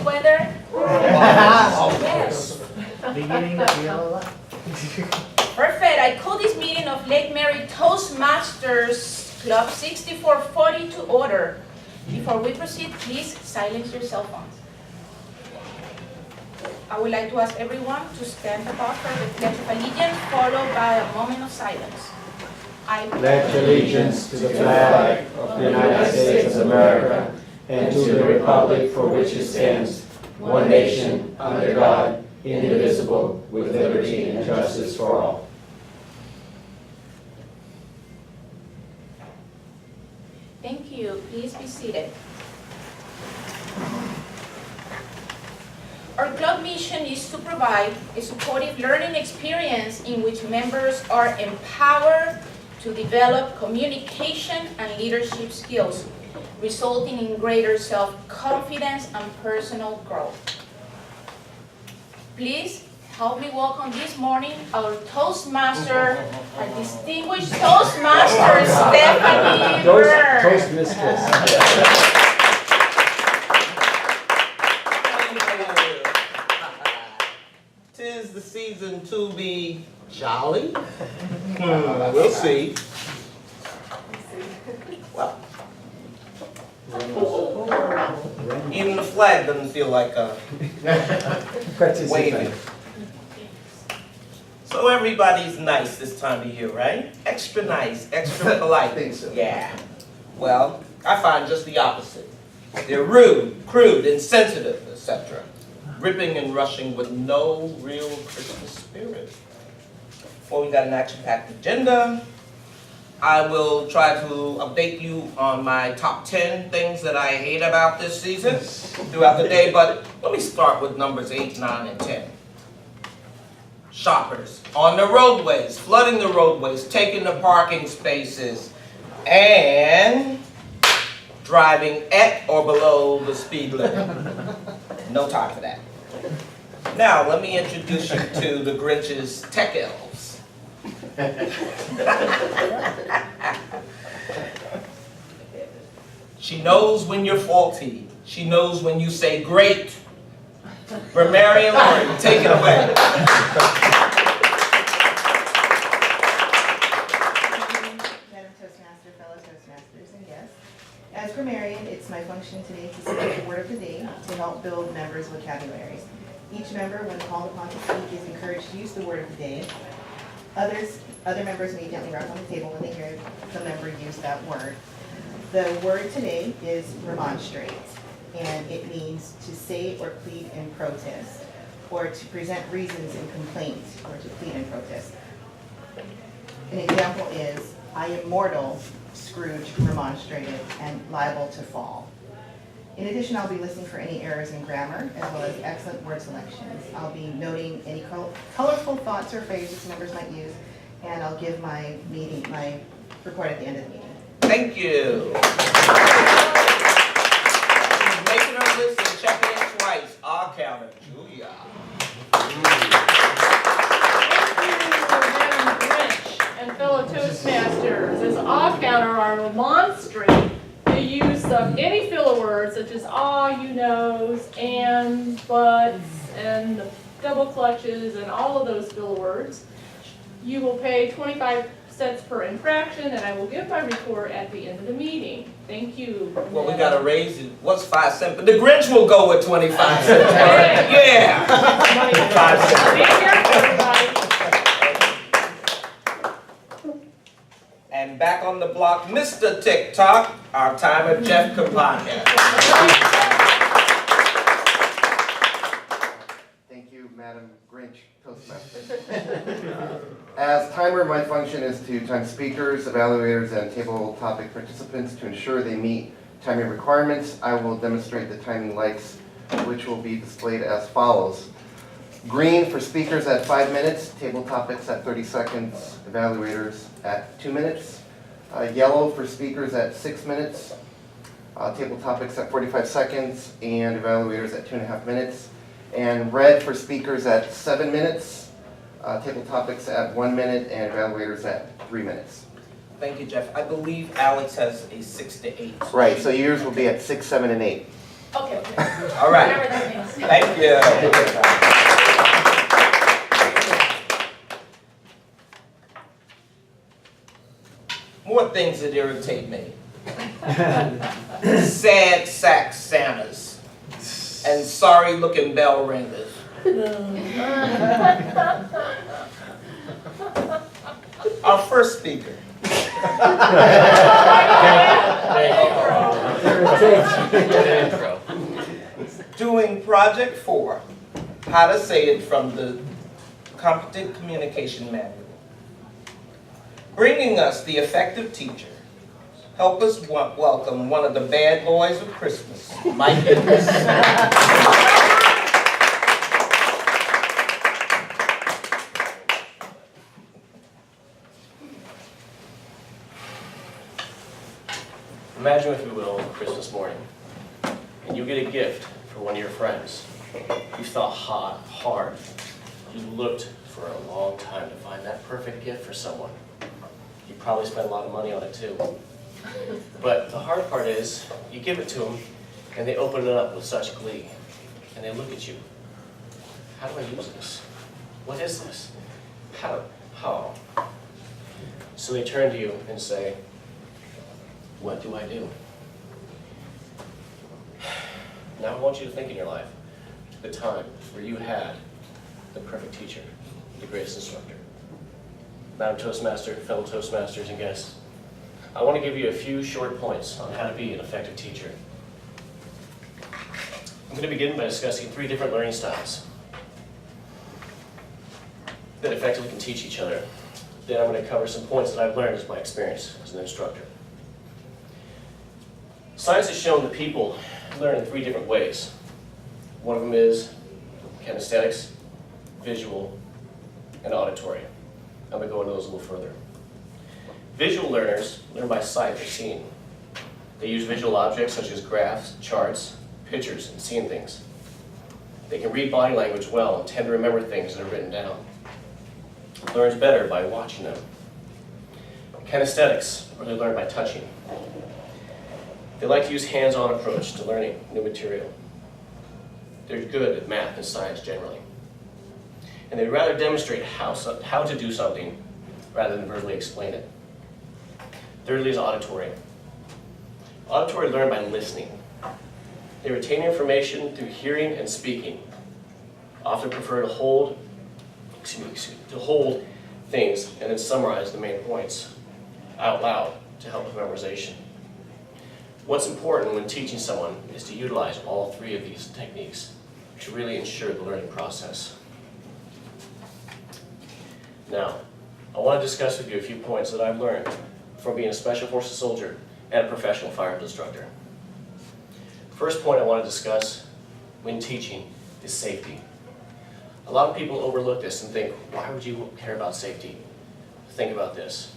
weather? Yes. Beginning to feel alive. Perfect. I call this meeting of Lake Mary Toastmasters Club 6440 to order. Before we proceed, please silence your cell phones. I would like to ask everyone to stand above for the Pledge of Allegiance, followed by a moment of silence. I pledge allegiance to the flag of the United States of America and to the republic for which it stands, one nation, under God, indivisible, with liberty and justice for all. Thank you. Please be seated. Our club mission is to provide a supportive learning experience in which members are empowered to develop communication and leadership skills, resulting in greater self-confidence and personal growth. Please help me welcome this morning our Toastmaster, our distinguished Toastmaster, Stephanie Byrne. Toastmistress. 'Tis the season to be jolly. We'll see. Well, even the flag doesn't feel like waving. So everybody's nice this time of year, right? Extra nice, extra polite. I think so. Yeah. Well, I find just the opposite. They're rude, crude, insensitive, etc. Ripping and rushing with no real Christmas spirit. Before we got an action-packed agenda, I will try to update you on my top 10 things that I hate about this season throughout the day, but let me start with numbers 8, 9, and 10. Shoppers on the roadways, flooding the roadways, taking the parking spaces, and driving at or below the speed limit. No time for that. Now, let me introduce you to the Grinch's tech elves. She knows when you're faulty. She knows when you say great. Mary and Lori, take it away. Madam Toastmaster, fellow Toastmasters, and guests. As grammarian, it's my function today to speak the word of the day to help build members' vocabularies. Each member, when called upon to speak, is encouraged to use the word of the day. Other members may gently rap on the table when they hear the member use that word. The word today is remonstrate, and it means to say or plead in protest, or to present reasons in complaint, or to plead in protest. An example is, I am mortal, Scrooge remonstrated, and liable to fall. In addition, I'll be listening for any errors in grammar, as well as excellent word selections. I'll be noting any colorful thoughts or phrases members might use, and I'll give my report at the end of the meeting. Thank you. Making her listen, checking it twice. I'll count it. Julia. Madam Grinch and fellow Toastmasters, as odd counter, I remonstrate the use of any filler words such as you knows, and, buts, and double clutches, and all of those filler words. You will pay 25 cents per infraction, and I will give my report at the end of the meeting. Thank you. Well, we got to raise it. What's 5 cents? But the Grinch will go with 25 cents. Yeah. 5 cents. Be careful, everybody. And back on the block, Mr. TikTok, our timer, Jeff Campagna. Thank you, Madam Grinch, Toastmaster. As timer, my function is to time speakers, evaluators, and table topic participants to ensure they meet timing requirements. I will demonstrate the timing lights, which will be displayed as follows. Green for speakers at 5 minutes, table topics at 30 seconds, evaluators at 2 minutes. Yellow for speakers at 6 minutes, table topics at 45 seconds, and evaluators at 2.5 minutes. And red for speakers at 7 minutes, table topics at 1 minute, and evaluators at 3 minutes. Thank you, Jeff. I believe Alex has a 6 to 8. Right, so yours will be at 6, 7, and 8. Okay, okay. All right. Whatever that means. Thank you. More things that irritate me. Sad sack Santas and sorry looking bell ringers. Our first speaker. Doing Project 4, How to Say It from the Competent Communication Manual. Bringing us the effective teacher. Help us welcome one of the bad boys of Christmas, Mike Ernst. Imagine, if you will, Christmas morning, and you get a gift for one of your friends. You thought hard. You looked for a long time to find that perfect gift for someone. You probably spent a lot of money on it too. But the hard part is, you give it to them, and they open it up with such glee. And they look at you. How do I use this? What is this? How? So they turn to you and say, what do I do? Now I want you to think in your life, the time where you had the perfect teacher, the greatest instructor. Madam Toastmaster, fellow Toastmasters and guests, I want to give you a few short points on how to be an effective teacher. I'm going to begin by discussing 3 different learning styles that effectively can teach each other. Then I'm going to cover some points that I've learned as my experience as an instructor. Science has shown that people learn in 3 different ways. One of them is kinesthetics, visual, and auditory. I'm going to go into those a little further. Visual learners learn by sight or seeing. They use visual objects such as graphs, charts, pictures, and seeing things. They can read body language well and tend to remember things that are written down. Learns better by watching them. Kinesthetics, or they learn by touching. They like to use hands-on approach to learning new material. They're good at math and science generally. And they'd rather demonstrate how to do something rather than verbally explain it. Thirdly is auditory. Auditory learn by listening. They retain information through hearing and speaking. Often prefer to hold things and then summarize the main points out loud to help with memorization. What's important when teaching someone is to utilize all 3 of these techniques to really ensure the learning process. Now, I want to discuss with you a few points that I've learned from being a Special Forces soldier and a professional firearms instructor. First point I want to discuss when teaching is safety. A lot of people overlook this and think, why would you care about safety? Think about this.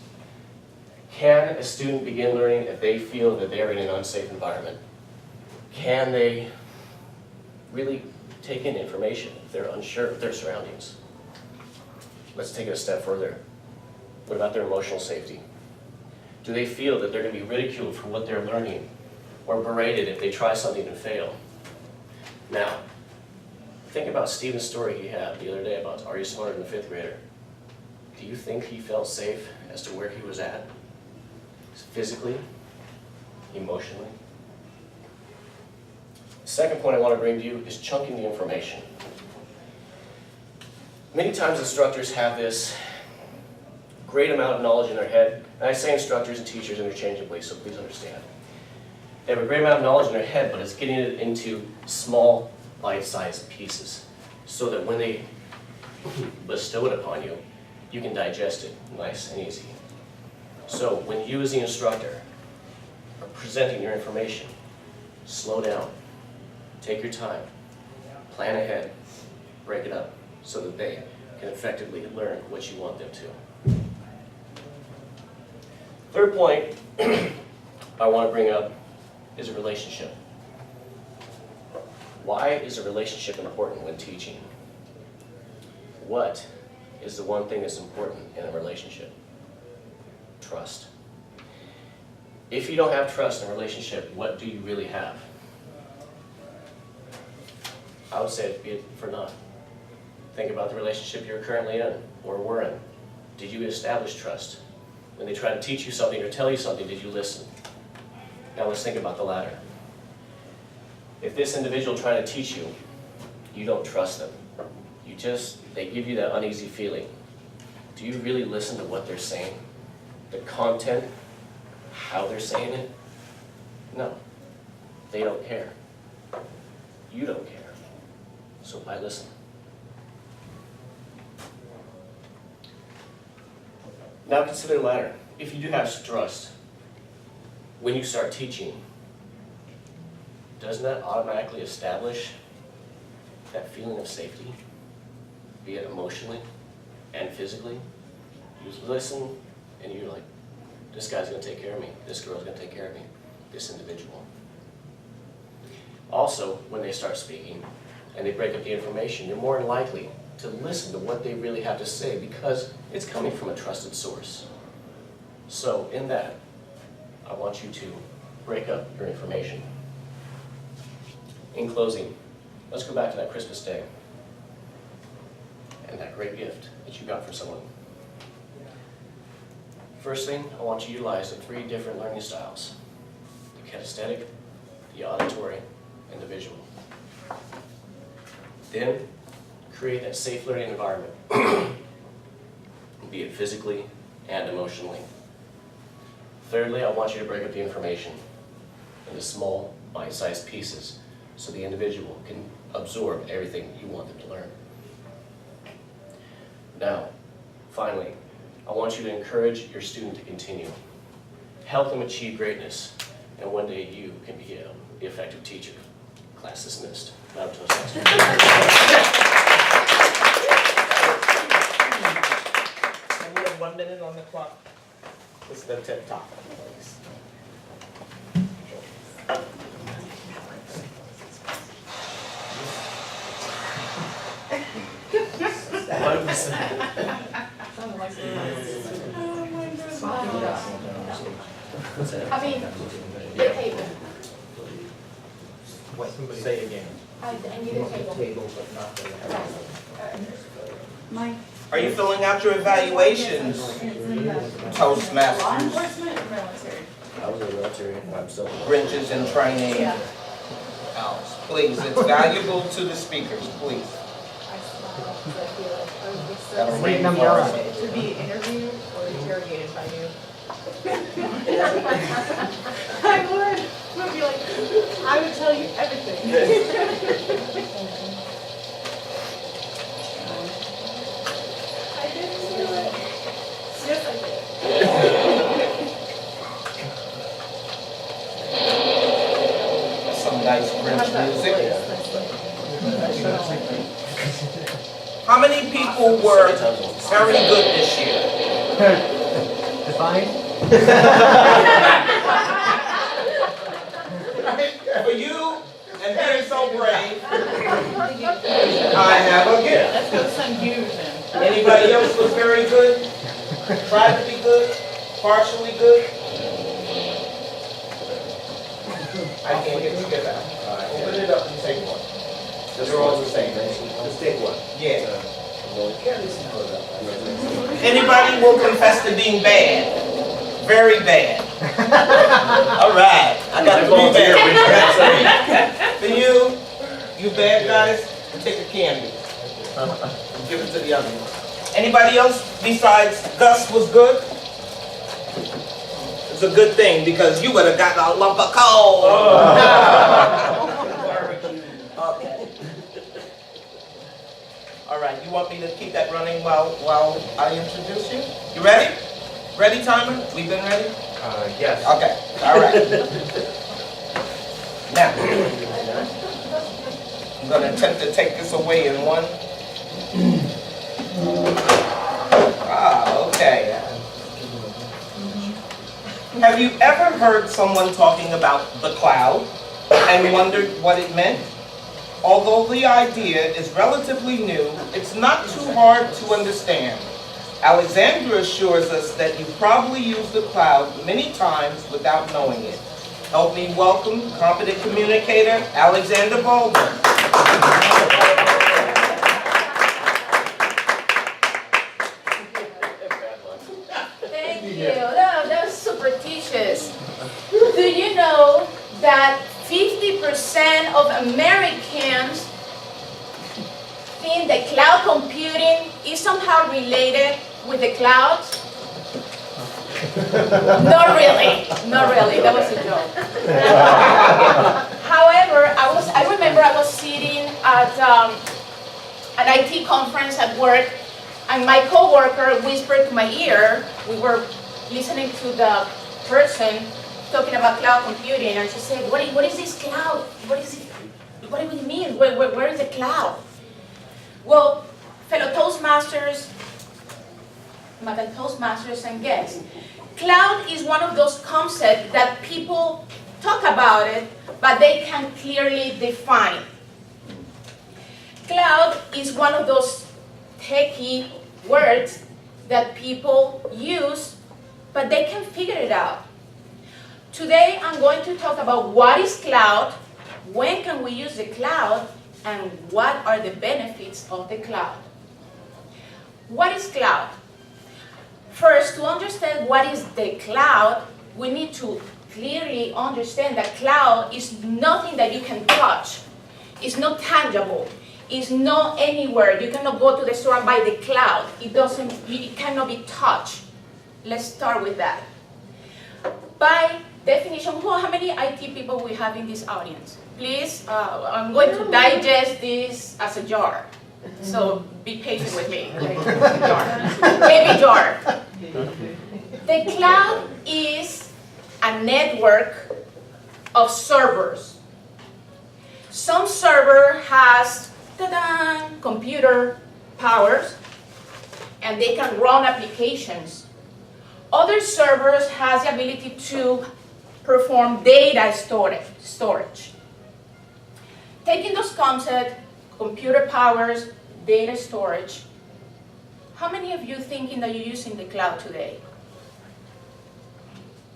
Can a student begin learning if they feel that they're in an unsafe environment? Can they really take in information if they're unsure of their surroundings? Let's take it a step further. What about their emotional safety? Do they feel that they're going to be ridiculed for what they're learning or berated if they try something and fail? Now, think about Stephen's story he had the other day about, are you smarter than a 5th grader? Do you think he felt safe as to where he was at? Physically, emotionally. The second point I want to bring to you is chunking the information. Many times instructors have this great amount of knowledge in their head, and I say instructors and teachers interchangeably, so please understand. They have a great amount of knowledge in their head, but it's getting it into small, bite-sized pieces, so that when they bestow it upon you, you can digest it nice and easy. So when you as the instructor are presenting your information, slow down, take your time, plan ahead, break it up so that they can effectively learn what you want them to. Third point I want to bring up is a relationship. Why is a relationship important when teaching? What is the one thing that's important in a relationship? Trust. If you don't have trust in a relationship, what do you really have? I would say be it for none. Think about the relationship you're currently in or were in. Did you establish trust? When they try to teach you something or tell you something, did you listen? Now let's think about the latter. If this individual trying to teach you, you don't trust them. They give you that uneasy feeling. Do you really listen to what they're saying? The content, how they're saying it? No, they don't care. You don't care. So why listen? Now consider the latter. If you do have trust, when you start teaching, doesn't that automatically establish that feeling of safety? Be it emotionally and physically? You listen and you're like, this guy's gonna take care of me, this girl's gonna take care of me, this individual. Also, when they start speaking and they break up the information, you're more likely to listen to what they really have to say because it's coming from a trusted source. So in that, I want you to break up your information. In closing, let's go back to that Christmas day and that great gift that you got for someone. First thing, I want you to utilize the 3 different learning styles: the kinesthetic, the auditory, and the visual. Then, create a safe learning environment, be it physically and emotionally. Thirdly, I want you to break up the information into small, bite-sized pieces so the individual can absorb everything you want them to learn. Now, finally, I want you to encourage your student to continue. Help them achieve greatness, and one day you can be the effective teacher. Class dismissed. Madam Toastmaster. And we have 1 minute on the clock. This is the tip top, please. I mean, the table. Wait, say it again. I need a table. Table, but not the. Are you filling out your evaluations, Toastmasters? Law enforcement or military? I was in the military, and I'm still. Grinch is in training. Yeah. Else, please, it's valuable to the speakers, please. That'll Sweet reinforce number. it. To be interviewed or interrogated by you? I would. I would be like, I would tell you everything. I didn't do it. Yes, I did. Some nice Grinch music. How many people were very good this year? Define? For you and being so brave, I have a gift. Let's go to some huge then. Anybody else was very good? Tried to be good? Partially good? I can't get you that. Open it up and take one. They're all the same. Just take one. Yeah. Anybody will confess to being bad. Very bad. All right. I got to be bad. For you bad guys, take a candy. Give it to the other one. Anybody else besides Gus was good? It's a good thing because you would have gotten a lump of coal. Okay. All right, you want me to keep that running while I introduce you? You ready? Ready, timer? We've been ready? Yes. Okay, all right. Now, I'm going to attempt to take this away in one. Okay. Have you ever heard someone talking about the cloud and wondered what it meant? Although the idea is relatively new, it's not too hard to understand. Alexandra assures us that you probably used the cloud many times without knowing it. Help me welcome competent communicator, Alexandra Baldwin. that 50% of Americans think that cloud computing is somehow related with the clouds? Not really, that was a joke. However, I remember I was sitting at an IT conference at work, and my coworker whispered to my ear. We were listening to the person talking about cloud computing, and she said, what is this cloud? What do you mean? Where is the cloud? Well, fellow Toastmasters, Madam Toastmasters and guests, cloud is one of those concepts that people talk about it, but they can clearly define. Cloud is one of those techie words that people use, but they can figure it out. Today, I'm going to talk about what is cloud, when can we use the cloud, and what are the benefits of the cloud. What is cloud? First, to understand what is the cloud, we need to clearly understand that cloud is nothing that you can touch. It's not tangible. It's not anywhere. You cannot go to the store and buy the cloud. It cannot be touched. Let's start with that. By definition, how many IT people we have in this audience? Please, I'm going to digest this as a jar. So be patient with me. Baby jar. The cloud is a network of servers. Some server has computer powers, and they can run applications. Other servers has the ability to perform data storage. Taking those concepts, computer powers, data storage, how many of you thinking that you're using the cloud today?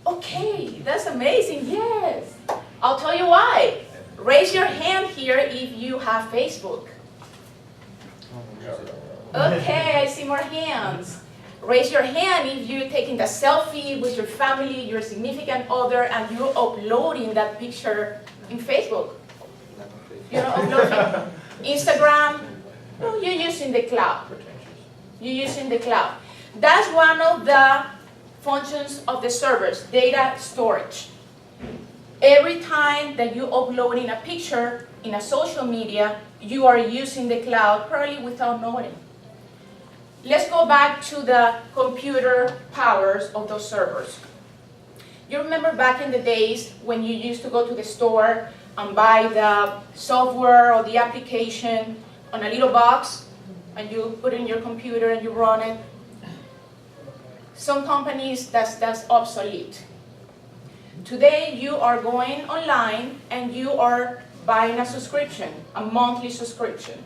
Okay, that's amazing, yes. I'll tell you why. Raise your hand here if you have Facebook. Okay, I see more hands. Raise your hand if you're taking a selfie with your family, your significant other, and you're uploading that picture in Facebook. You're uploading Instagram. No, you're using the cloud. You're using the cloud. That's one of the functions of the servers, data storage. Every time that you're uploading a picture in a social media, you are using the cloud, probably without knowing. Let's go back to the computer powers of those servers. You remember back in the days when you used to go to the store and buy the software or the application on a little box, and you put it in your computer and you run it? Some companies, that's obsolete. Today, you are going online and you are buying a subscription, a monthly subscription.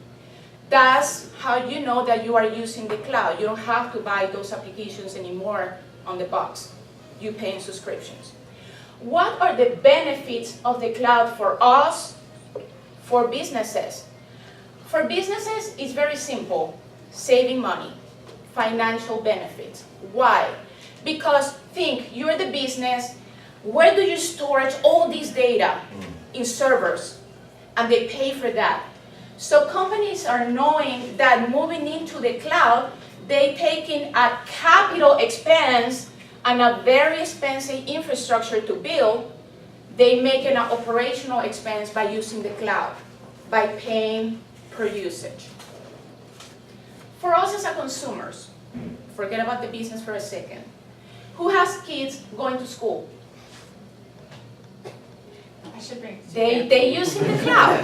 That's how you know that you are using the cloud. You don't have to buy those applications anymore on the box. You pay in subscriptions. What are the benefits of the cloud for us, for businesses? For businesses, it's very simple. Saving money, financial benefits. Why? Because think, you're the business. Where do you store all this data? In servers, and they pay for that. So companies are knowing that moving into the cloud, they take in a capital expense and a very expensive infrastructure to build. They make an operational expense by using the cloud, by paying per usage. For us as a consumers, forget about the business for a second. Who has kids going to school? They using the cloud.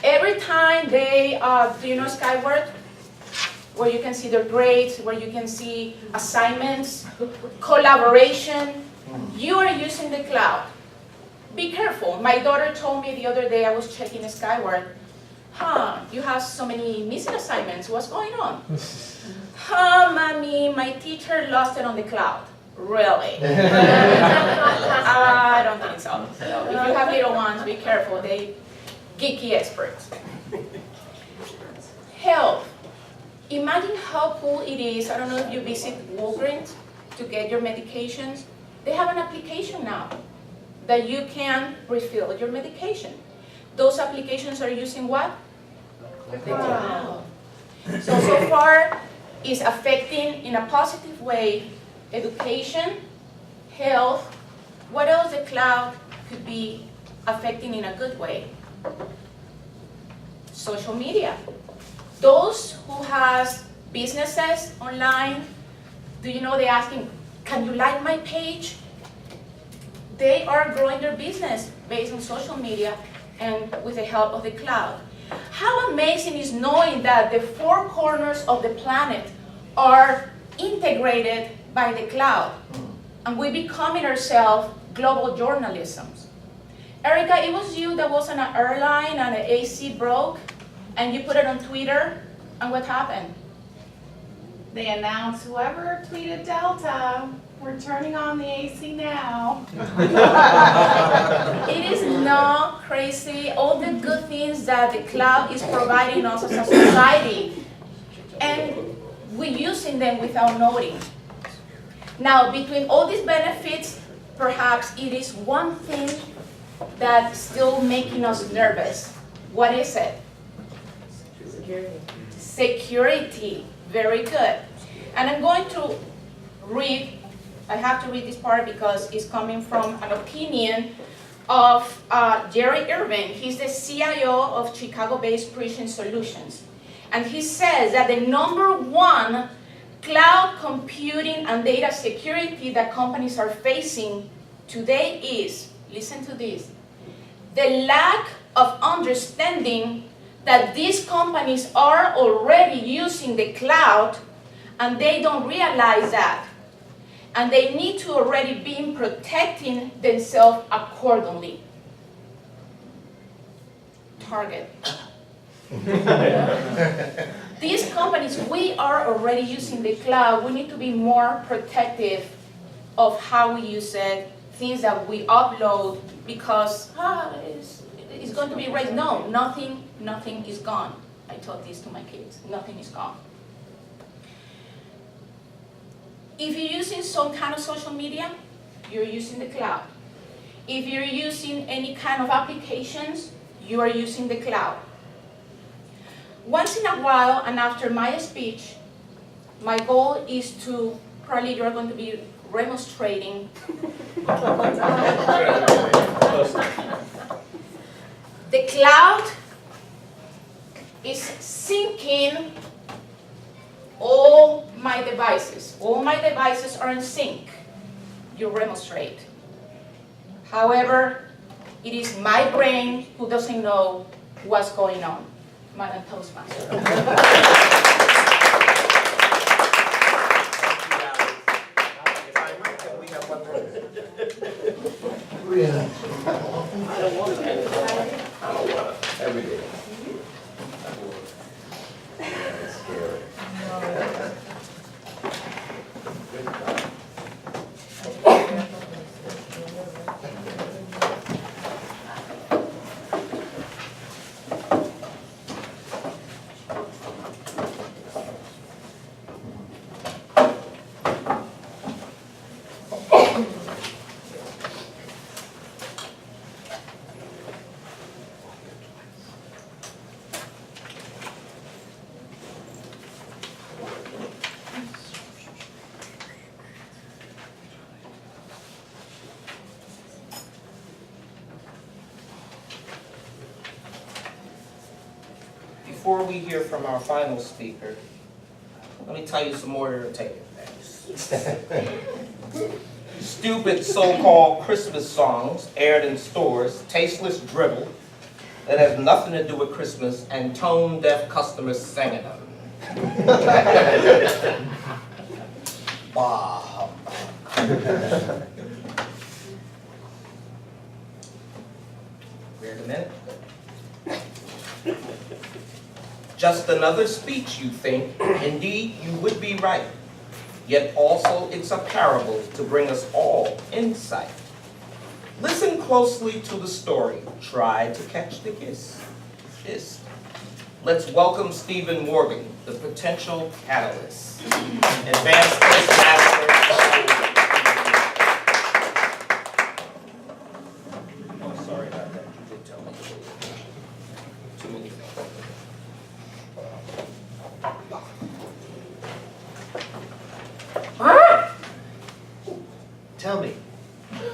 Every time they, do you know Skyward? Where you can see their grades, where you can see assignments, collaboration. You are using the cloud. Be careful. My daughter told me the other day, I was checking Skyward. You have so many missing assignments. What's going on? Mommy, my teacher lost it on the cloud. Really? I don't think so. So if you have little ones, be careful. They geeky experts. Health. Imagine how cool it is. I don't know if you visit Walgreens to get your medications. They have an application now that you can refill your medication. Those applications are using what? The cloud. So far, it's affecting in a positive way education, health. What else the cloud could be affecting in a good way? Social media. Those who has businesses online, do you know they're asking, can you like my page? They are growing their business based on social media and with the help of the cloud. How amazing is knowing that the four corners of the planet are integrated by the cloud, and we're becoming ourselves global journalism. Erika, it was you that was on an airline and the AC broke, and you put it on Twitter, and what happened? They announced whoever tweeted Delta, we're turning on the AC now. It is not crazy, all the good things that the cloud is providing us as a society, and we're using them without knowing. Now, between all these benefits, perhaps it is one thing that's still making us nervous. What is it? Security. Security. Very good. And I'm going to read, I have to read this part because it's coming from an opinion of Jerry Irvin. He's the CIO of Chicago-based Prison Solutions. And he says that the #1 cloud computing and data security that companies are facing today is, listen to this, the lack of understanding that these companies are already using the cloud and they don't realize that. And they need to already be protecting themselves accordingly. Target. These companies, we are already using the cloud. We need to be more protective of how we use it, things that we upload, because it's going to be raised. No, nothing is gone. I taught this to my kids. Nothing is gone. If you're using some kind of social media, you're using the cloud. If you're using any kind of applications, you are using the cloud. Once in a while, and after my speech, my goal is to, probably you're going to be demonstrating the cloud is syncing all my devices. All my devices are in sync. You demonstrate. However, it is my brain who doesn't know what's going on. Madam Toastmaster. Every day. Before we hear from our final speaker, let me tell you some more irritating things. Stupid so-called Christmas songs aired in stores, tasteless dribble that has nothing to do with Christmas, and tone-deaf customers singing them. Bah, humbug. Wait a minute. Just another speech, you think. Indeed, you would be right. Yet also it's a parable to bring us all insight. Listen closely to the story. Try to catch the gist. Let's welcome Stephen Morgan, the potential catalyst. Advanced Toastmaster.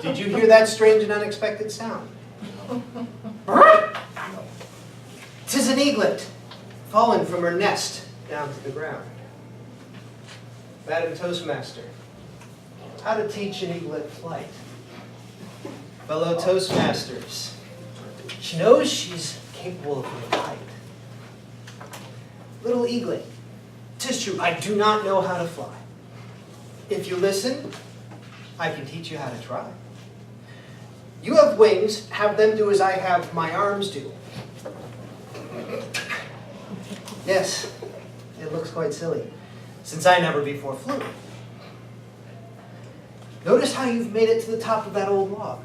Did you hear that strange and unexpected sound? 'Tis an eaglet, fallen from her nest down to the ground. Madam Toastmaster, how to teach an eaglet flight? Fellow Toastmasters, she knows she's capable of flight. Little eaglet, 'tis true, I do not know how to fly. If you listen, I can teach you how to try. You have wings, have them do as I have my arms do. Yes, it looks quite silly, since I never before flew. Notice how you've made it to the top of that old log.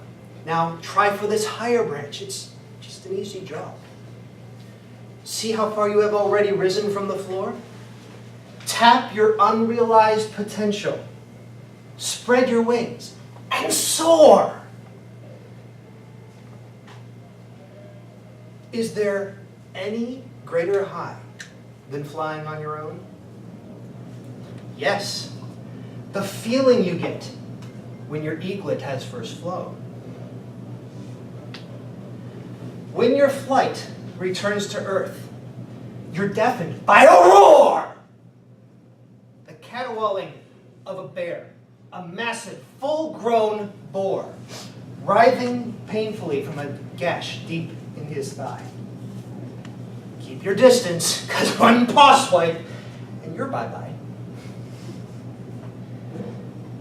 Now try for this higher branch. It's just an easy job. See how far you have already risen from the floor? Tap your unrealized potential. Spread your wings and soar. Is there any greater high than flying on your own? Yes, the feeling you get when your eaglet has first flown. When your flight returns to earth, you're deafened by a roar! The caterwauling of a bear, a massive, full-grown boar, writhing painfully from a gash deep in his thigh. Keep your distance, because one paw swipe, and you're bye-bye.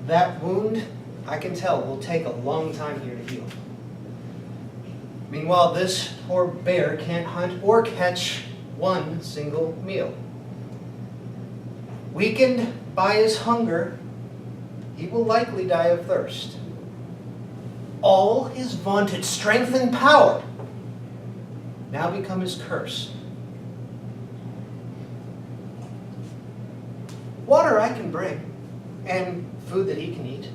That wound, I can tell, will take a long time here to heal. Meanwhile, this poor bear can't hunt or catch one single meal. Weakened by his hunger, he will likely die of thirst. All his vaunted strength and power now become his curse. Water I can bring, and food that he can eat.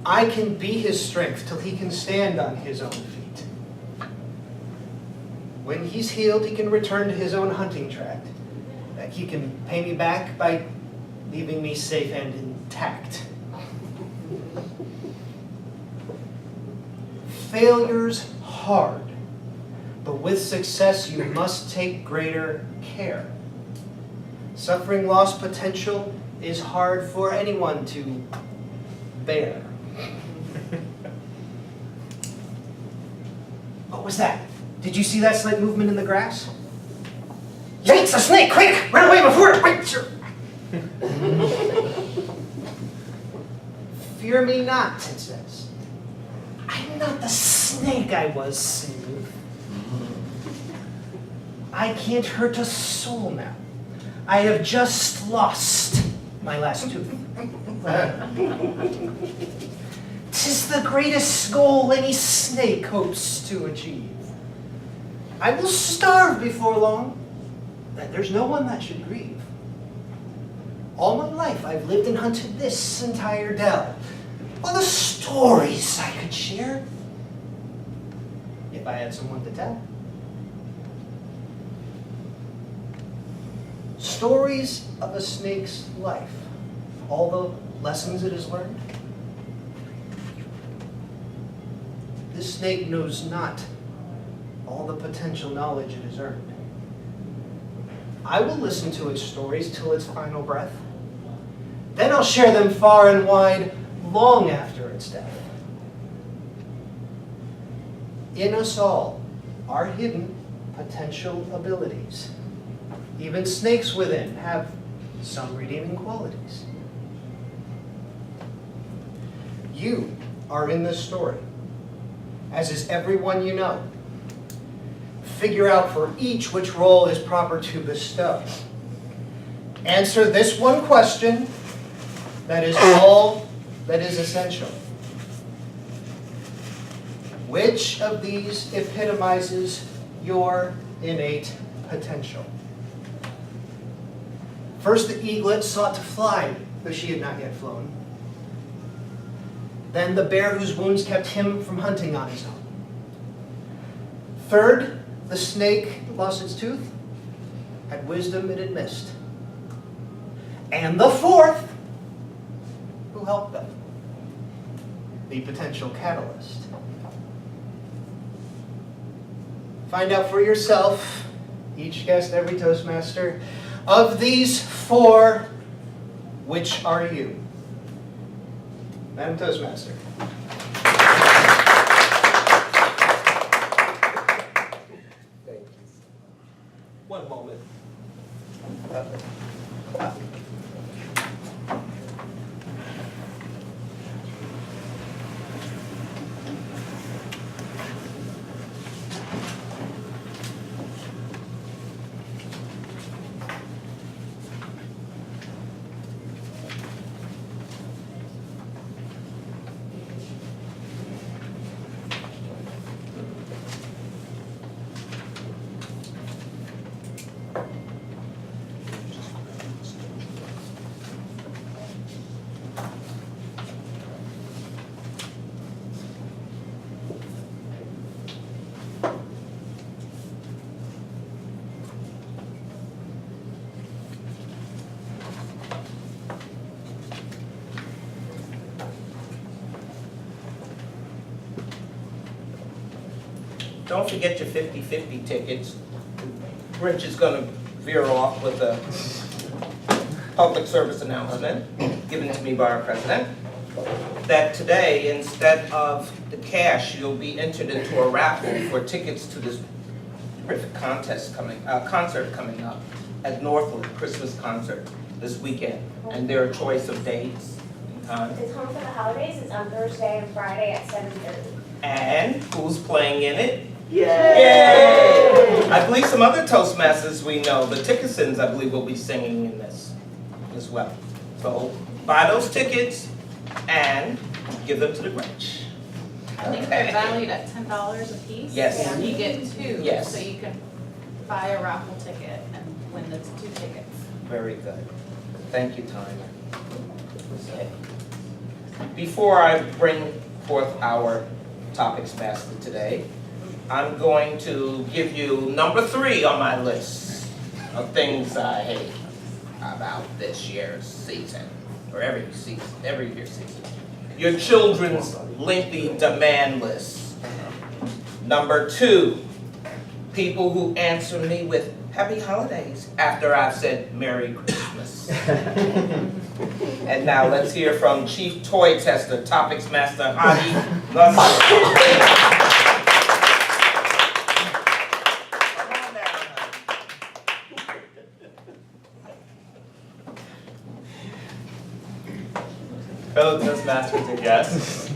I can be his strength till he can stand on his own feet. When he's healed, he can return to his own hunting tract. He can pay me back by leaving me safe and intact. Failure's hard, but with success you must take greater care. Suffering lost potential is hard for anyone to bear. What was that? Did you see that slight movement in the grass? Yikes, a snake! Quick! Run away before it bites you! Fear me not, it says. I'm not the snake I was seeing. I can't hurt a soul now. I have just lost my last tooth. 'Tis the greatest goal any snake hopes to achieve. I will starve before long. There's no one that should grieve. All my life I've lived and hunted this entire dell. All the stories I could share, if I had someone to tell. Stories of a snake's life, all the lessons it has learned. This snake knows not all the potential knowledge it has earned. I will listen to its stories till its final breath. Then I'll share them far and wide, long after its death. In us all are hidden potential abilities. Even snakes within have some redeeming qualities. You are in this story, as is everyone you know. Figure out for each which role is proper to bestow. Answer this one question, that is all that is essential. Which of these epitomizes your innate potential? First, the eaglet sought to fly, though she had not yet flown. Then the bear whose wounds kept him from hunting on his own. Third, the snake that lost its tooth had wisdom it had missed. And the fourth, who helped them. the potential catalyst. Find out for yourself, each guest, every Toastmaster, of these 4, which are you? Madam Toastmaster. Thank you. One moment. Don't forget your 50-50 tickets. Grinch is going to veer off with a public service announcement given to me by our president that today, instead of the cash, you'll be entered into a raffle for tickets to this terrific concert coming up at Northwood, Christmas concert this weekend. And there are choice of dates and times. It's Home for the Holidays. It's on Thursday and Friday at 7:30. And who's playing in it? Yay! Yay! I believe some other Toastmasters we know, the Tickersons, I believe, will be singing in this as well. So buy those tickets and give them to the Grinch. I think they're valued at $10 a piece. Yes. And you get 2. Yes. So you can buy a raffle ticket and win the 2 tickets. Very good. Thank you, Tyler. Okay. Before I bring forth our topics master today, I'm going to give you number 3 on my list of things I hate about this year's season, or every year's season. Your children's lengthy demand list. Number 2, people who answer me with Happy Holidays after I've said Merry Christmas. And now let's hear from Chief Toy Tester, Topics Master Hadi. Fellow Toastmasters and guests,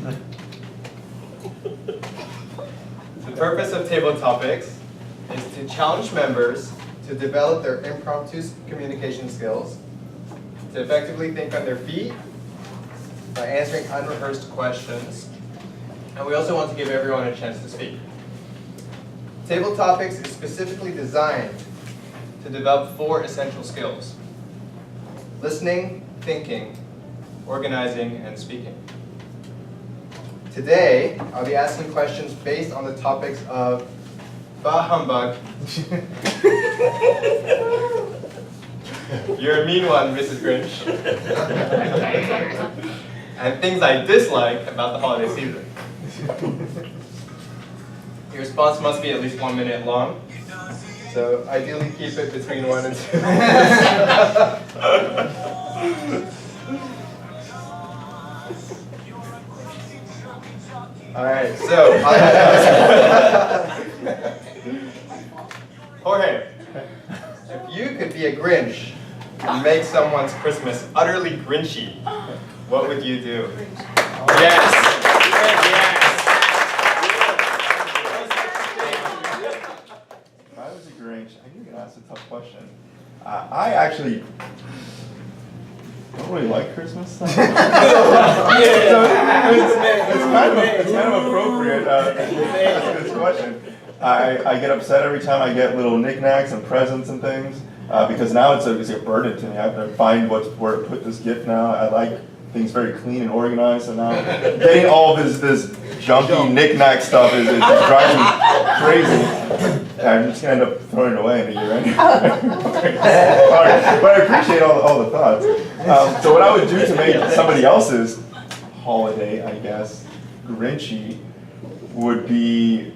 the purpose of Table Topics is to challenge members to develop their impromptu communication skills, to effectively think on their feet by answering unrehearsed questions, and we also want to give everyone a chance to speak. Table Topics is specifically designed to develop 4 essential skills: listening, thinking, organizing, and speaking. Today, I'll be asking questions based on the topics of bah humbug. You're a mean one, Mrs. Grinch. And things I dislike about the holiday season. Your response must be at least 1 minute long, so ideally keep it between 1 and 2 minutes. All right, so Jorge, if you could be a Grinch and make someone's Christmas utterly Grinchy, what would you do? Yes. Yes. If I was a Grinch, I knew you were going to ask a tough question. I actually don't really like Christmas stuff. So it's kind of appropriate. That's a good question. I get upset every time I get little knickknacks and presents and things because now it's a burden to me. I have to find where to put this gift now. I like things very clean and organized, so now getting all this junky knick-knack stuff is drives me crazy. I'm just gonna end up throwing it away in a year anyway. But I appreciate all the thoughts. So what I would do to make somebody else's holiday, I guess, Grinchy would be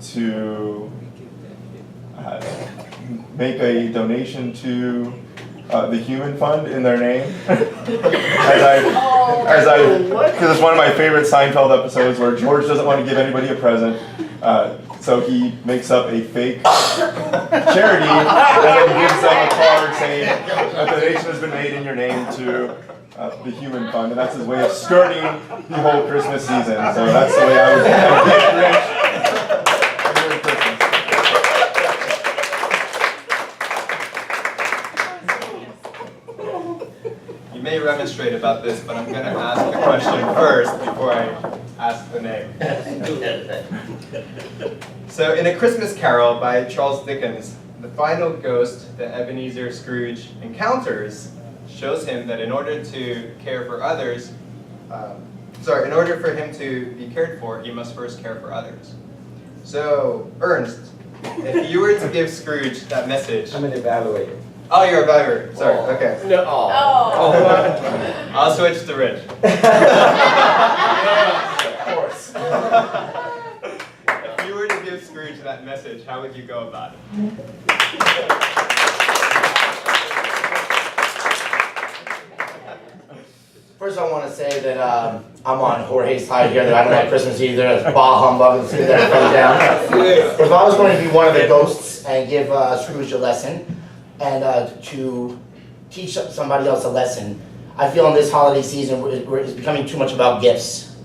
to make a donation to the Human Fund in their name. Because it's one of my favorite Seinfeld episodes where George doesn't want to give anybody a present. So he makes up a fake charity and then gives them a card saying a donation has been made in your name to the Human Fund, and that's his way of skirting the whole Christmas season. So that's the way I would get Grinch. You may remonstrate about this, but I'm going to ask the question first before I ask the name. So in A Christmas Carol by Charles Dickens, the final ghost that Ebenezer Scrooge encounters shows him that in order to care for others, in order for him to be cared for, he must first care for others. So, Ernst, if you were to give Scrooge that message... I'm an evaluator. Oh, you're a evaluator. Sorry, okay. No. Oh. I'll switch to Rich. Of course. If you were to give Scrooge that message, how would you go about it? First, I want to say that I'm on Jorge's side here, that I don't like Christmas either. It's bah humbug, let's get that thrown down. If I was going to be one of the ghosts and give Scrooge a lesson, and to teach somebody else a lesson, I feel in this holiday season where it's becoming too much about gifts.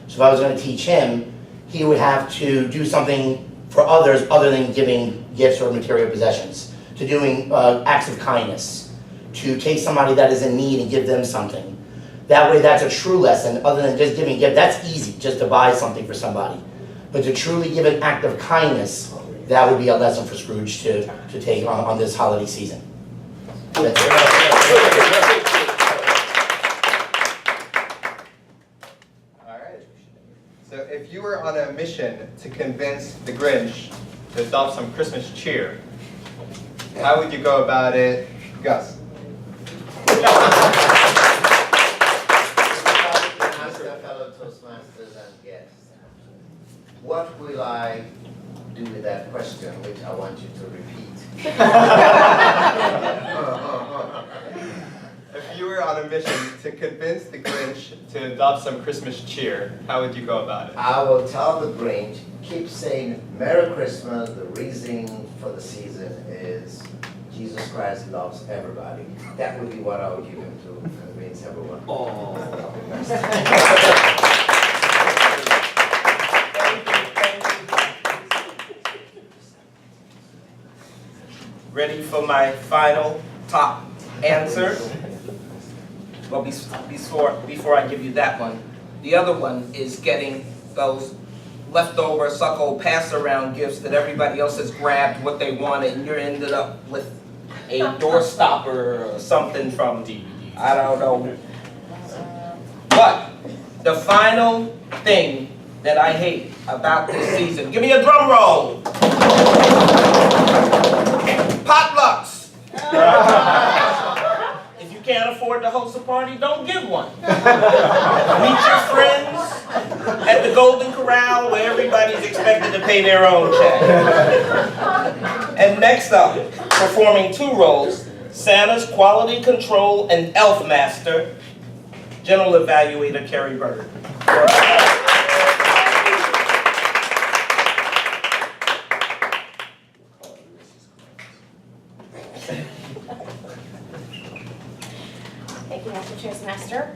So if I was going to teach him, he would have to do something for others other than giving gifts or material possessions, to doing acts of kindness, to take somebody that is in need and give them something. That way, that's a true lesson, other than just giving a gift. That's easy, just to buy something for somebody. But to truly give an act of kindness, that would be a lesson for Scrooge to take on this holiday season. That's it. All right. So if you were on a mission to convince the Grinch to adopt some Christmas cheer, how would you go about it, Gus? Fellow Toastmasters and guests, what will I do with that question, which I want you to repeat? If you were on a mission to convince the Grinch to adopt some Christmas cheer, how would you go about it? I will tell the Grinch, keep saying Merry Christmas. The reason for the season is Jesus Christ loves everybody. That would be what I would give him to convince everyone. Ready for my final top answer? Well, before I give you that one, the other one is getting those leftover suckle pass-around gifts that everybody else has grabbed what they wanted, and you're ended up with a door stopper or something from I don't know. But the final thing that I hate about this season, give me a drum roll. Potlucks. If you can't afford to host a party, don't give one. Meet your friends at the Golden Corral where everybody's expected to pay their own check. And next up, performing two roles, Santa's Quality Control and Elf Master, General Evaluator Kerri Bird. Thank you, Mr. Toastmaster.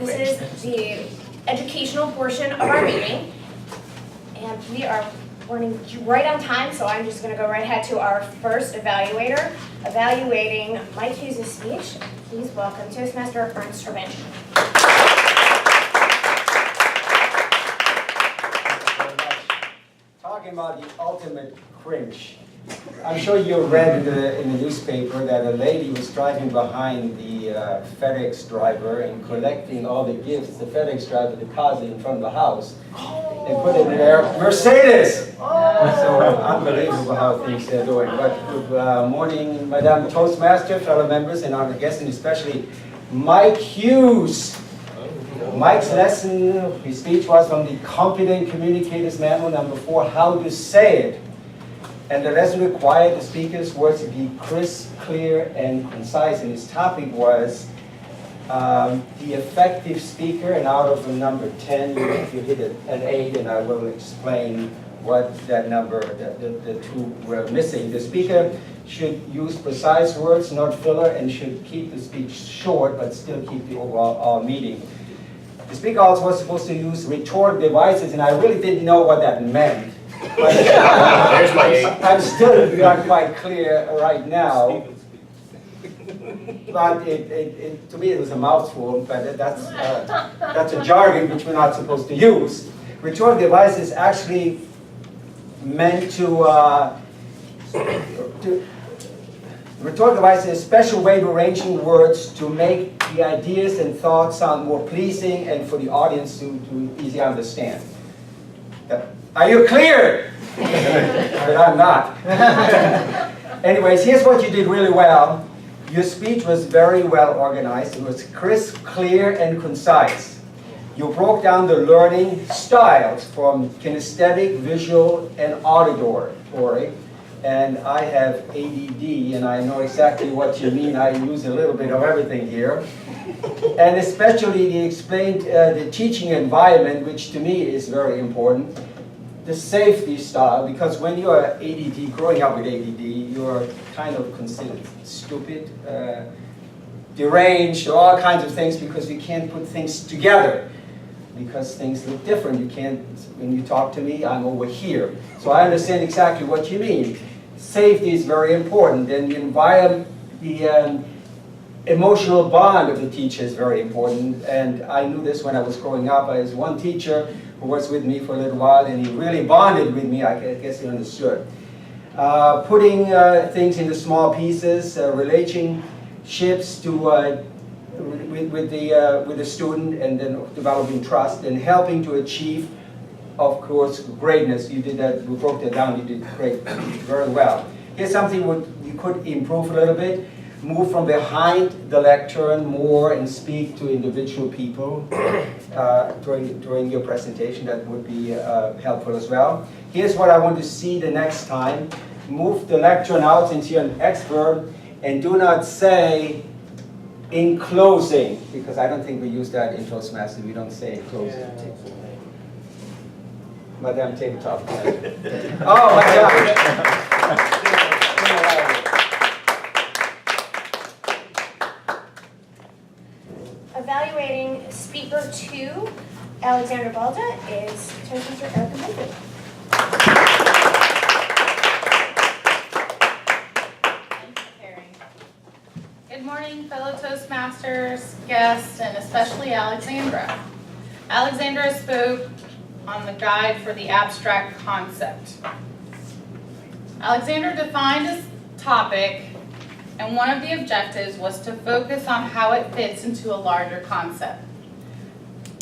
This is the educational portion of our meeting, and we are running right on time, so I'm just going to go right ahead to our first evaluator, evaluating Mike Hughes' speech. Please welcome Toastmaster Ernst. Talking about the ultimate cringe. I'm sure you read in the newspaper that a lady was driving behind the FedEx driver and collecting all the gifts the FedEx driver deposited in front of the house and put it in their Mercedes. So unbelievable how things are doing. But good morning, Madam Toastmaster, fellow members, and our guests, and especially Mike Hughes. Mike's lesson, his speech was from the Competent Communicators Manual number 4, how to say it. And the lesson required the speaker's words to be crisp, clear, and concise. And his topic was the effective speaker. And out of the number 10, you hit an 8, and I will explain what that number, the 2 were missing. The speaker should use precise words, not filler, and should keep the speech short, but still keep the overall meaning. The speaker also was supposed to use rhetoric devices, and I really didn't know what that meant. There's my 8. I'm still not quite clear right now. But to me it was a mouthful, but that's a jargon which we're not supposed to use. Rhetoric device is actually meant to rhetoric device is a special way of arranging words to make the ideas and thoughts sound more pleasing and for the audience to easily understand. Are you clear? But I'm not. Anyways, here's what you did really well. Your speech was very well organized. It was crisp, clear, and concise. You broke down the learning styles from kinesthetic, visual, and auditory. And I have ADD, and I know exactly what you mean. I use a little bit of everything here. And especially you explained the teaching environment, which to me is very important. The safety style, because when you are ADD, growing up with ADD, you're kind of considered stupid, deranged, all kinds of things, because you can't put things together, because things look different. You can't, when you talk to me, I'm over here. So I understand exactly what you mean. Safety is very important, and the environment, the emotional bond of the teacher is very important, and I knew this when I was growing up. I was one teacher who was with me for a little while, and he really bonded with me. I guess he understood. Putting things into small pieces, relationships to with the student, and then developing trust and helping to achieve, of course, greatness. You did that. We broke that down. You did great, very well. Here's something you could improve a little bit. Move from behind the lectern more and speak to individual people during your presentation. That would be helpful as well. Here's what I want to see the next time. Move the lectern out since you're an expert, and do not say in closing, because I don't think we use that in Toastmaster. We don't say in closing. Yeah. Madame Tabletop. Oh my God. Evaluating speaker 2, Alexandra Balda, is Toastmaster Erika. Good morning, fellow Toastmasters, guests, and especially Alexandra. Alexandra spoke on the guide for the abstract concept. Alexandra defined a topic, and one of the objectives was to focus on how it fits into a larger concept.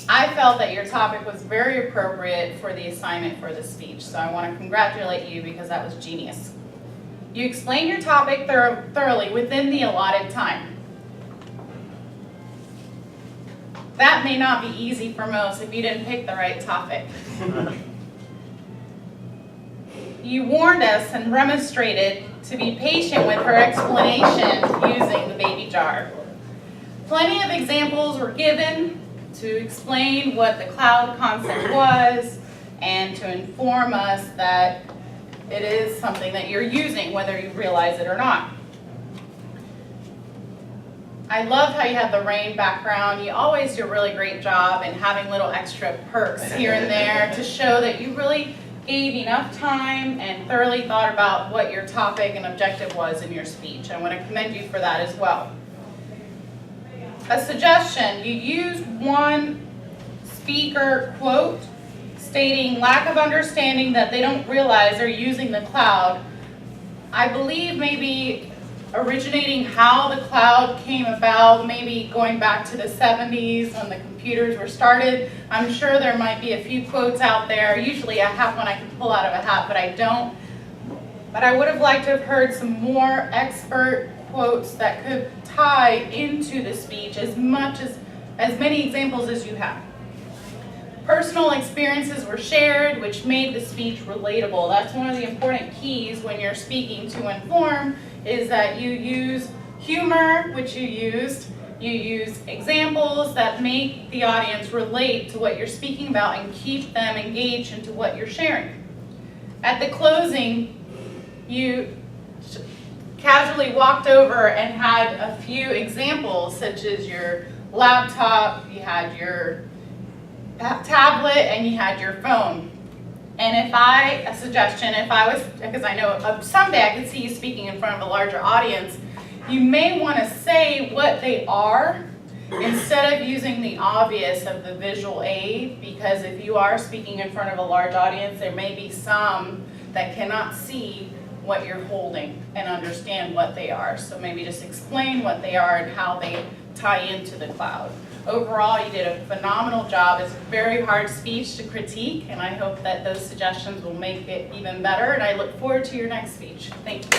I felt that your topic was very appropriate for the assignment for the speech, so I want to congratulate you because that was genius. You explained your topic thoroughly within the allotted time. That may not be easy for most if you didn't pick the right topic. You warned us and remonstrated to be patient with her explanation using the baby jar. Plenty of examples were given to explain what the cloud concept was and to inform us that it is something that you're using whether you realize it or not. I love how you have the rain background. You always do a really great job in having little extra perks here and there to show that you really gave enough time and thoroughly thought about what your topic and objective was in your speech. I want to commend you for that as well. A suggestion, you used one speaker quote stating lack of understanding that they don't realize they're using the cloud. I believe maybe originating how the cloud came about, maybe going back to the 70s when the computers were started. I'm sure there might be a few quotes out there. Usually I have one I can pull out of a hat, but I don't. But I would have liked to have heard some more expert quotes that could tie into the speech as much as many examples as you have. Personal experiences were shared, which made the speech relatable. That's one of the important keys when you're speaking to inform, is that you use humor, which you use examples that make the audience relate to what you're speaking about and keep them engaged into what you're sharing. At the closing, you casually walked over and had a few examples, such as your laptop, you had your tablet, and you had your phone. And a suggestion, because I know someday I could see you speaking in front of a larger audience, you may want to say what they are instead of using the obvious of the visual aid, because if you are speaking in front of a large audience, there may be some that cannot see what you're holding and understand what they are. So maybe just explain what they are and how they tie into the cloud. Overall, you did a phenomenal job. It's a very hard speech to critique, and I hope that those suggestions will make it even better, and I look forward to your next speech. Thank you.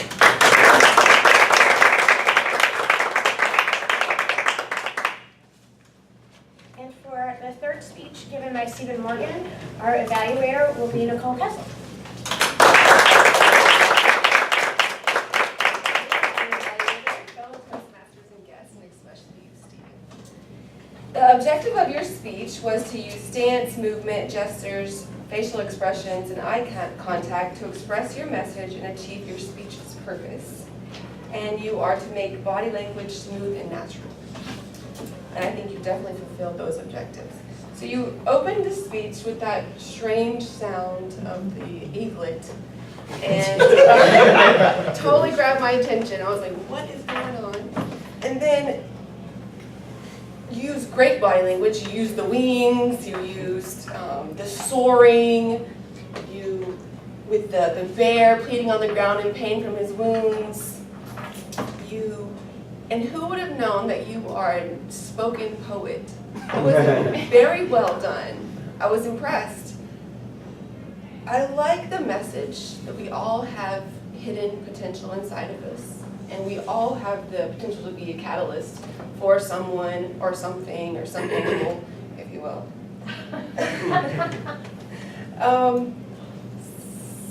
And for the third speech given by Stephen Morgan, our evaluator will be Nicole Kessel. The objective of your speech was to use stance, movement, gestures, facial expressions, and eye contact to express your message and achieve your speech's purpose. And you are to make body language smooth and natural. And I think you definitely fulfilled those objectives. So you opened the speech with that strange sound of the eaglet, and totally grabbed my attention. I was like, what is going on? And then you used great body language. You used the wings, you used the soaring, with the bear pleading on the ground in pain from his wounds. And who would have known that you are a spoken poet? It was very well done. I was impressed. I like the message that we all have hidden potential inside of us, and we all have the potential to be a catalyst for someone or something or some animal, if you will.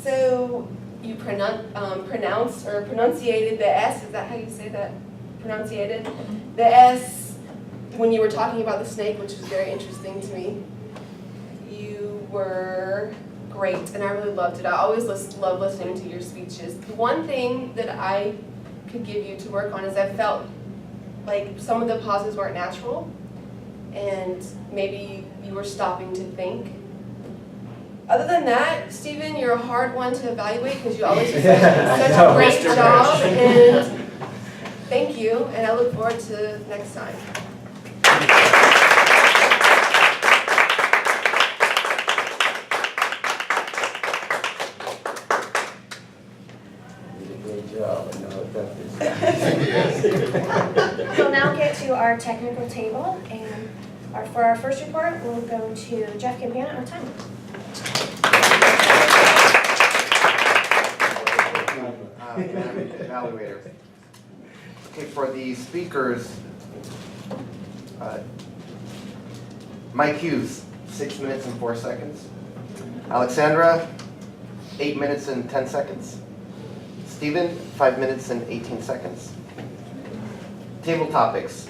So you pronunciated the S, is that how you say that? Pronunciated? The S when you were talking about the snake, which was very interesting to me. You were great, and I really loved it. I always love listening to your speeches. The one thing that I could give you to work on is I felt like some of the pauses weren't natural, and maybe you were stopping to think. Other than that, Stephen, you're a hard one to evaluate because you always do such a great job, and thank you, and I look forward to next time. We'll now get to our technical table, and for our first report, we'll go to Jeff Campana on time. Evaluator. Okay, for the speakers, my cues, 6 minutes and 4 seconds. Alexandra, 8 minutes and 10 seconds. Stephen, 5 minutes and 18 seconds. Table topics.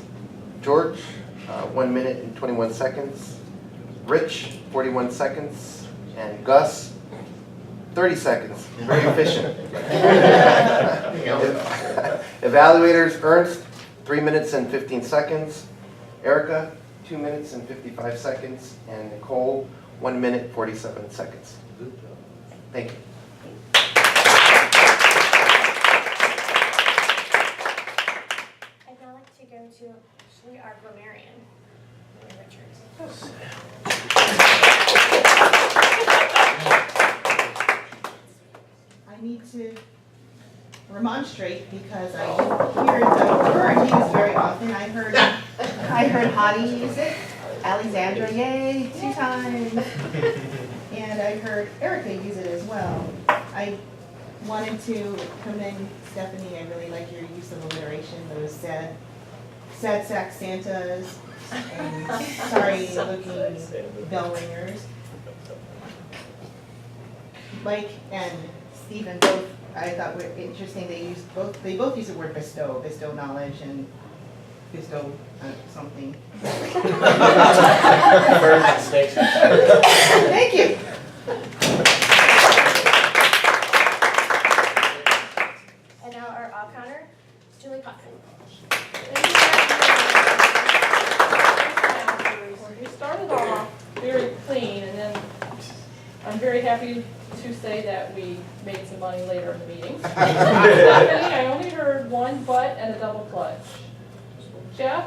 George, 1 minute and 21 seconds. Rich, 41 seconds. And Gus, 30 seconds. Very efficient. Evaluators, Ernst, 3 minutes and 15 seconds. Erika, 2 minutes and 55 seconds. And Nicole, 1 minute, 47 seconds. Thank you. I'd now like to go to actually our grammarian, Richard. I need to remonstrate because I hear it weren't used very often. I heard Hadi use it, Alexandra, yay, 2 times. And I heard Erika use it as well. I wanted to commend Stephanie. I really like your use of alliteration, those sad sack Santas, and sorry-looking bell ringers. Mike and Stephen both, I thought were interesting. They both use the word bestow knowledge and bestow something. Thank you. And now our off counter, Julie Cochran. We started off very clean, and then I'm very happy to say that we made some money later in the meeting. Stephanie, I only heard one butt and a double clutch. Jeff,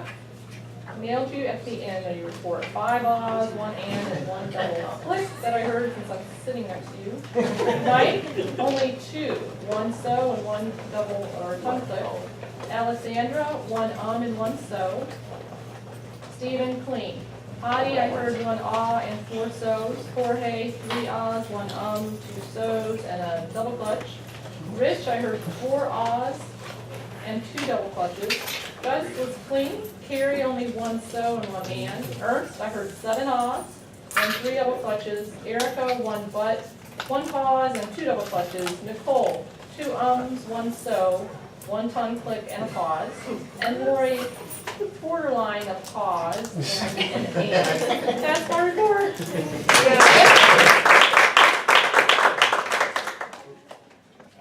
nailed you at the end of your report. 5 ahs, 1 and 1 double click that I heard since I'm sitting next to you. Mike, only 2. 1 so and 1 double or tongue click. Alexandra, 1 and 1 so. Stephen, clean. Hadi, I heard 1 ah and 4 so's. Jorge, 3 ahs, 1 2 so's, and a double clutch. Rich, I heard 4 ahs and 2 double clutches. Gus was clean. Kerri, only 1 so and 1 and. Ernst, I heard 7 ahs and 3 double clutches. Erika, 1 but, 1 pause and 2 double clutches. Nicole, 2 1 so, 1 tongue click and a pause. And Lori, borderline of pause and an and. That's my report.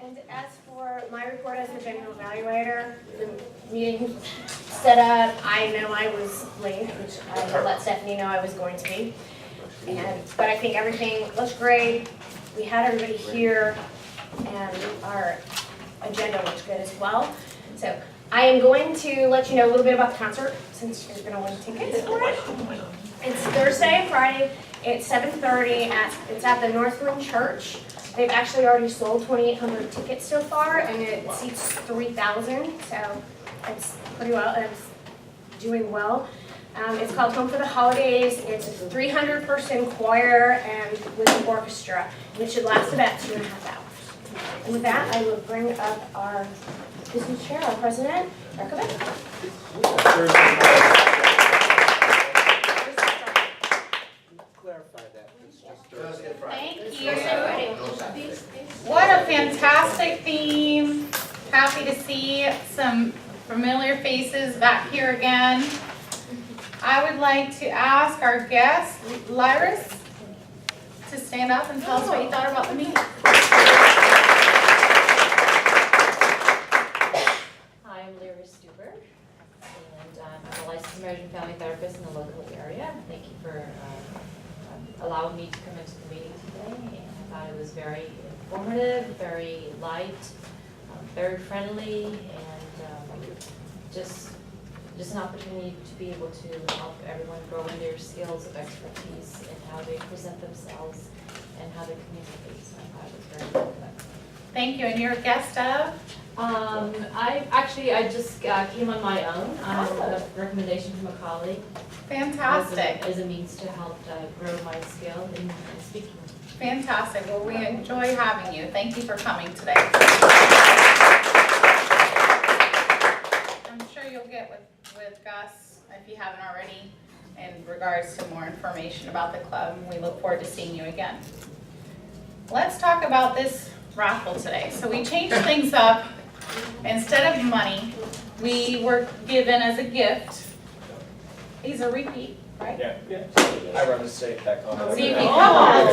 And as for my report as the general evaluator, the meeting set up, I know I was late, which I let Stephanie know I was going to be. But I think everything looks great. We had everybody here, and our agenda looks good as well. So I am going to let you know a little bit about the concert, since you're going to win tickets for it. It's Thursday and Friday. It's 7:30. It's at the Northland Church. They've actually already sold 2,800 tickets so far, and it seats 3,000. So it's pretty well. It's doing well. It's called Home for the Holidays. It's a 300-person choir and with an orchestra, and it should last about 2.5 hours. And with that, I will bring up our business chair, our president, Erika. Thank you. What a fantastic theme. Happy to see some familiar faces back here again. I would like to ask our guest, Lyris, to stand up and tell us what you thought about the meeting. Hi, I'm Lyris Stuber, and I'm a licensed marriage and family therapist in the local area. Thank you for allowing me to come into the meeting today. And I thought it was very informative, very light, very friendly, and just an opportunity to be able to help everyone grow in their skills of expertise and how they present themselves and how they communicate. So I thought it was very good. Thank you. And you're a guest of? I just came on my own on a recommendation from a colleague. Fantastic. As a means to help grow my skill in speaking. Fantastic. Well, we enjoy having you. Thank you for coming today. I'm sure you'll get with Gus, if you haven't already, in regards to more information about the club. We look forward to seeing you again. Let's talk about this raffle today. So we changed things up. Instead of money, we were given as a gift. These are repeat, right? Yeah. I run the state that comment. See, come on.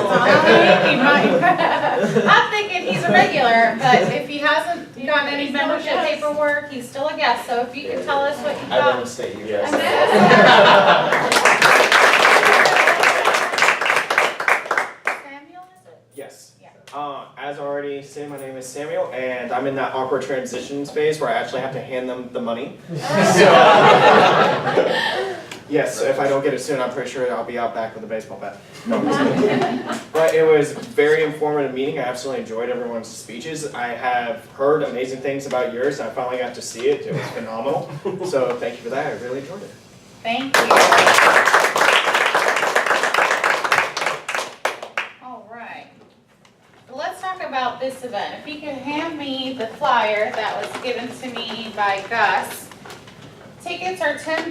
I'm thinking he's a regular, but if he hasn't gotten any membership paperwork, he's still a guest. So if you can tell us what you got. I run the state, you guys. Samuel, is it? Yes. Yeah. As already said, my name is Samuel, and I'm in that awkward transitions phase where I actually have to hand them the money. Yes, if I don't get it soon, I'm pretty sure I'll be out back with a baseball bat. No, I'm just kidding. But it was a very informative meeting. I absolutely enjoyed everyone's speeches. I have heard amazing things about yours, and I finally got to see it. It was phenomenal. So thank you for that. I really enjoyed it. Thank you. All right. Let's talk about this event. If you could hand me the flyer that was given to me by Gus. Tickets are $10.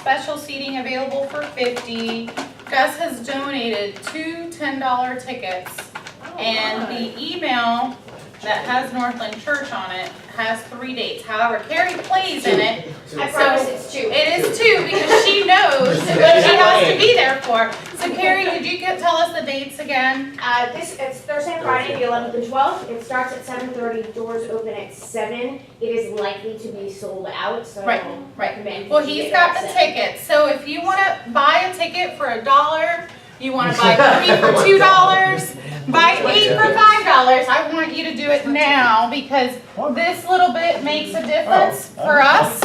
special seating available for 50. Gus has donated 2 $10 tickets. And the email that has Northland Church on it has 3 dates. However, Kerri plays in it. I promise it's 2. It is 2 because she knows what she has to be there for. So Kerri, could you tell us the dates again? It's Thursday and Friday, the 11th and 12th. It starts at 7:30. Doors open at 7. It is likely to be sold out, so Right. recommend. Well, he's got the tickets. So if you want to buy a ticket for $1, you want to buy 3 for $2, buy 8 for $5, I want you to do it now because this little bit makes a difference for us.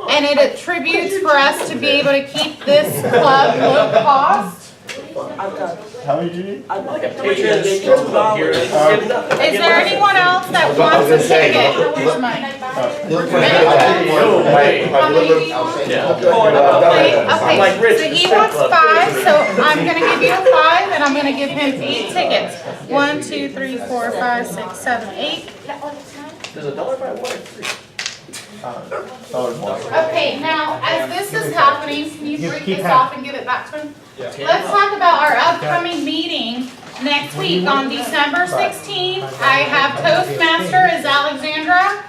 And it attributes for us to be able to keep this club low cost. How many do you need? Like a picture of the club here. Is there anyone else that wants a ticket? Where's mine? Okay, so he wants 5, so I'm gonna give you a 5, and I'm gonna give him 8 tickets. 1, 2, 3, 4, 5, 6, 7, 8. There's a $1 by 1 or 3. Okay, now, as this is happening, can you break this off and give it back to him? Let's talk about our upcoming meeting next week on December 16th. I have Toastmaster is Alexandra.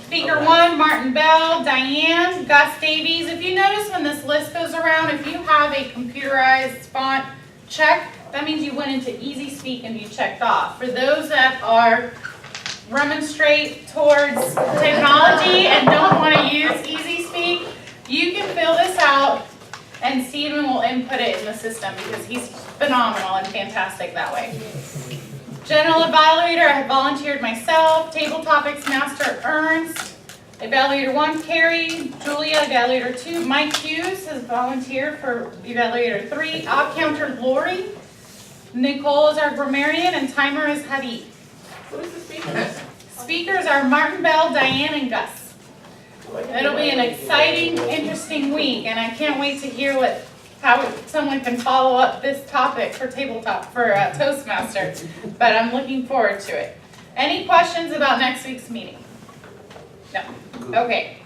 Speaker 1, Martin Bell, Diane, Gus Davies. If you notice when this list goes around, if you have a computerized font check, that means you went into Easy Speak and you checked off. For those that are remonstrate towards technology and don't want to use Easy Speak, you can fill this out and Steven will input it in the system because he's phenomenal and fantastic that way. General Evaluator, I have volunteered myself. Table Topics Master Ernst. Evaluator 1, Kerri. Julia, Evaluator 2. Mike Hughes has volunteered for Evaluator 3. Op Counter Lori. Nicole is our grammarian and timer is Hadi. What is the speakers? Speakers are Martin Bell, Diane, and Gus. It'll be an exciting, interesting week, and I can't wait to hear how someone can follow up this topic for Toastmaster. But I'm looking forward to it. Any questions about next week's meeting? No. Okay.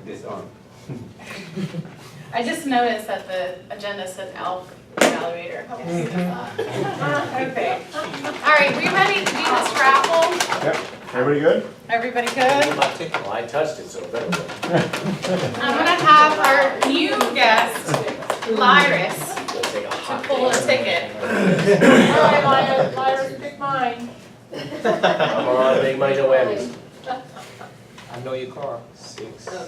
This on. I just noticed that the agenda said ELF Evaluator. Okay. All right, we ready to do this raffle? Yep. Everybody good? Everybody good? Well, I touched it, so it better be. I'm gonna have our new guest, Lyris, to pull a ticket. All right, Lyra, pick mine. Come on, big money, no whammies. I know your car. 6. All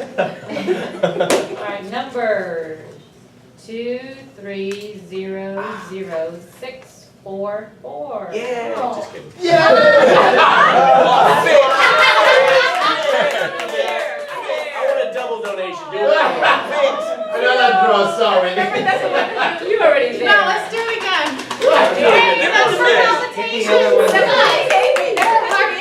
right, number 2300644. Yeah. Oh. Just kidding. Yeah. I want a double donation, dude. Sorry. You already did. No, let's do it again. Hey, those were palpitations.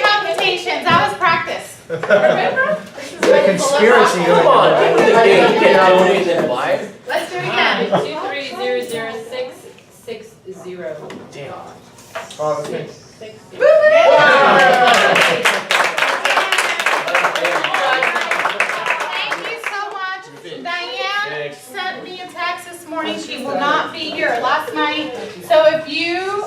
Palpitations, that was practice. Remember? The conspiracy. Come on, give me the game. You can't donate and buy it. Let's do it again. 2300660. Damn. Oh, that's me. 60. Thank you so much. Diane sent me a text this morning. She will not be here last night. So if you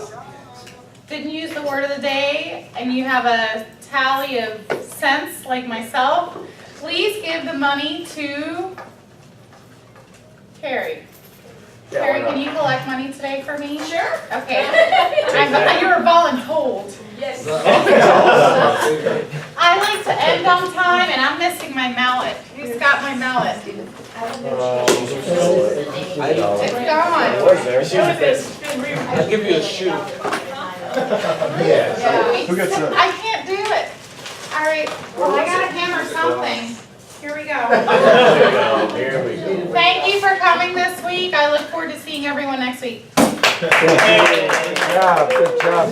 didn't use the word of the day and you have a tally of cents like myself, please give the money to Kerri. Kerri, can you collect money today for me? Sure. Okay. You were voluntold. Yes. I like to end on time and I'm missing my mallet. Who's got my mallet? It's gone. I'll give you a shoe. Yeah. Who gets that? I can't do it. All right, well, I gotta hammer something. Here we go. Here we go. Thank you for coming this week. I look forward to seeing everyone next week. Good job, good job.